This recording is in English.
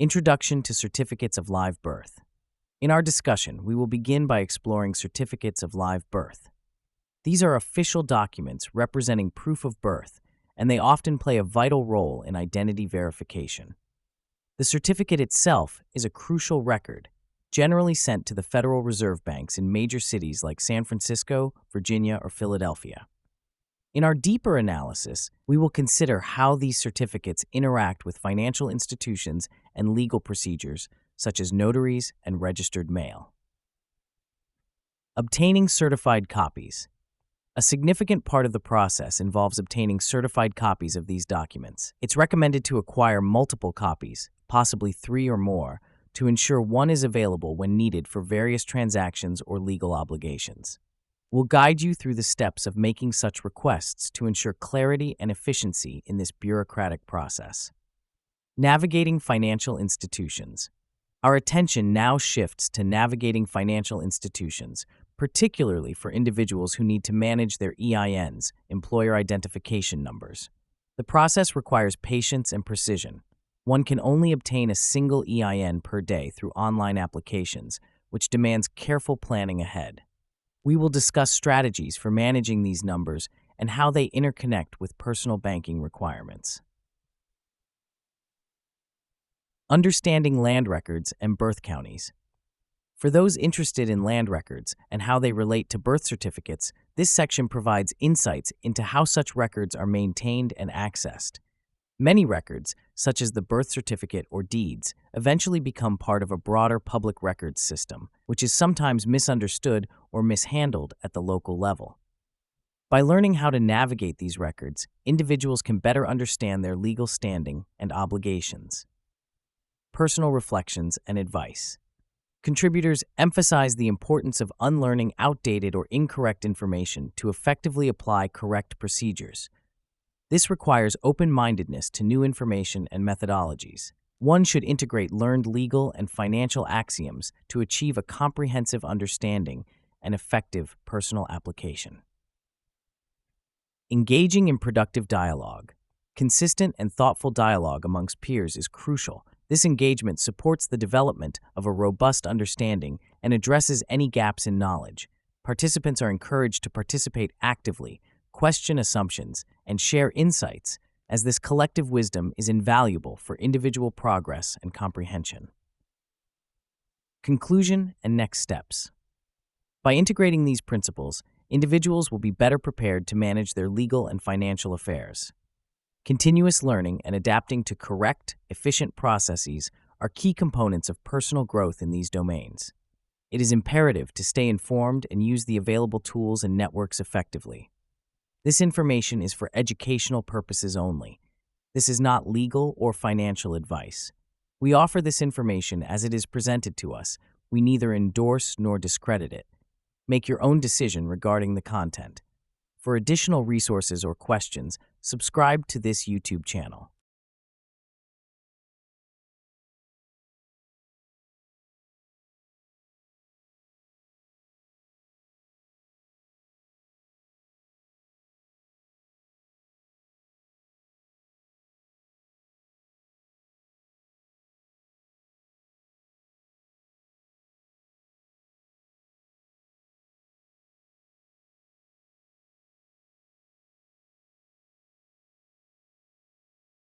Introduction to Certificates of Live Birth. In our discussion, we will begin by exploring certificates of live birth. These are official documents representing proof of birth, and they often play a vital role in identity verification. The certificate itself is a crucial record, generally sent to the Federal Reserve banks in major cities like San Francisco, Virginia, or Philadelphia. In our deeper analysis, we will consider how these certificates interact with financial institutions and legal procedures, such as notaries and registered mail. Obtaining certified copies. A significant part of the process involves obtaining certified copies of these documents. It's recommended to acquire multiple copies, possibly 3 or more, to ensure one is available when needed for various transactions or legal obligations. We'll guide you through the steps of making such requests to ensure clarity and efficiency in this bureaucratic process. Navigating financial institutions. Our attention now shifts to navigating financial institutions, particularly for individuals who need to manage their EINs, employer identification numbers. The process requires patience and precision. One can only obtain a single EIN per day through online applications, which demands careful planning ahead. We will discuss strategies for managing these numbers and how they interconnect with personal banking requirements. Understanding land records and birth counties. For those interested in land records and how they relate to birth certificates, this section provides insights into how such records are maintained and accessed. Many records, such as the birth certificate or deeds, eventually become part of a broader public records system, which is sometimes misunderstood or mishandled at the local level. By learning how to navigate these records, individuals can better understand their legal standing and obligations. Personal reflections and advice. Contributors emphasize the importance of unlearning outdated or incorrect information to effectively apply correct procedures. This requires open-mindedness to new information and methodologies. One should integrate learned legal and financial axioms to achieve a comprehensive understanding and effective personal application. Engaging in productive dialogue. Consistent and thoughtful dialogue amongst peers is crucial. This engagement supports the development of a robust understanding and addresses any gaps in knowledge. Participants are encouraged to participate actively, question assumptions, and share insights, as this collective wisdom is invaluable for individual progress and comprehension. Conclusion and next steps. By integrating these principles, individuals will be better prepared to manage their legal and financial affairs. Continuous learning and adapting to correct, efficient processes are key components of personal growth in these domains. It is imperative to stay informed and use the available tools and networks effectively. This information is for educational purposes only. This is not legal or financial advice. We offer this information as it is presented to us. We neither endorse nor discredit it. Make your own decision regarding the content. For additional resources or questions, subscribe to this YouTube channel.